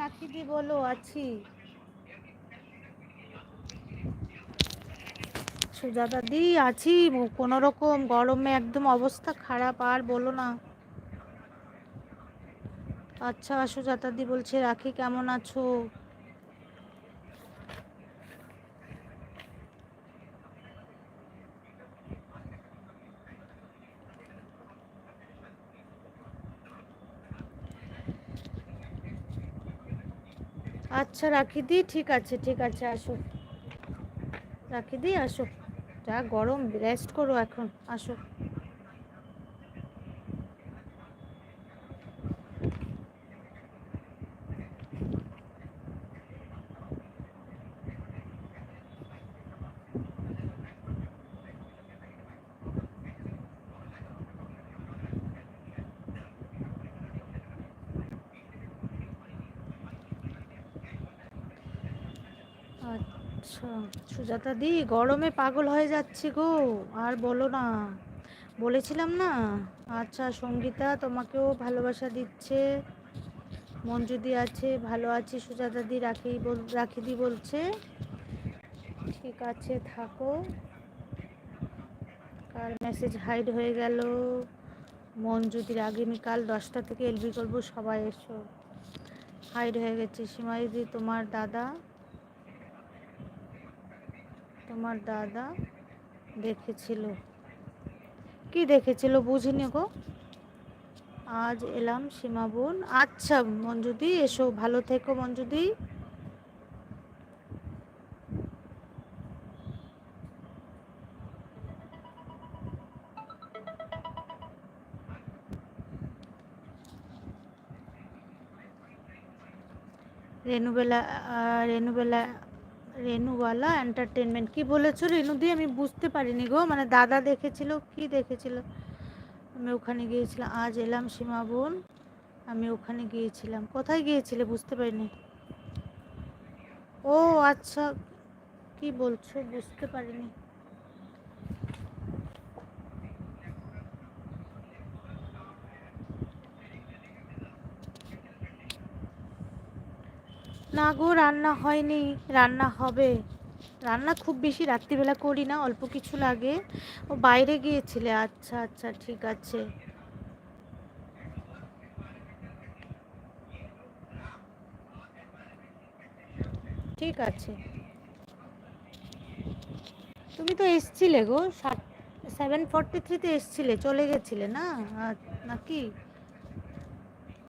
রাখি দি বলো। আছি সুজাতা দি, আছি কোনো রকম গরমে একদম অবস্থা খারাপ, আর বলো না। আচ্ছা সুজাতা দি বলছে রাখি কেমন আছো? আচ্ছা রাখি দি, ঠিক আছে ঠিক আছে, আসো রাখি দি, আসো। যা গরম, রেস্ট করো এখন, আসো। আচ্ছা সুজাতা দি, গরমে পাগল হয়ে যাচ্ছি গো, আর বলো না। বলেছিলাম না। আচ্ছা সঙ্গীতা তোমাকেও ভালোবাসা দিচ্ছে। মঞ্জুদি আছে, ভালো আছি সুজাতা দি, রাখি দি বলছে ঠিক আছে থাকো। কার মেসেজ হাইড হয়ে গেল? মঞ্জুদির আগামীকাল 10টা থেকে এলবি করবো, সবাই এসো। হাইড হয়ে গেছে। সীমাদি, তোমার দাদা দেখেছিল। কি দেখেছিল বুঝিনি গো। আজ এলাম সীমা বোন। আচ্ছা মঞ্জুদি এসো, ভালো থেকো মঞ্জুদি। রেনুবেলা রেনুবেলা রেনুওয়ালা এন্টারটেনমেন্ট, কি বলেছো রেনুদি? আমি বুঝতে পারিনি গো, মানে দাদা দেখেছিল, কি দেখেছিল? আমি ওখানে গিয়েছিলাম, আজ এলাম সীমা বোন। আমি ওখানে গিয়েছিলাম, কোথায় গিয়েছিলে বুঝতে পারিনি। ও আচ্ছা, কি বলছো বুঝতে পারিনি। না গো, রান্না হয়নি, রান্না হবে। রান্না খুব বেশি রাত্রিবেলা করি না, অল্প কিছু লাগে। ও বাইরে গিয়েছিলে, আচ্ছা আচ্ছা ঠিক আছে। ঠিক আছে। তুমি তো এসছিলে গো, 7:43-তে এসছিলে, চলে গেছিলে না নাকি?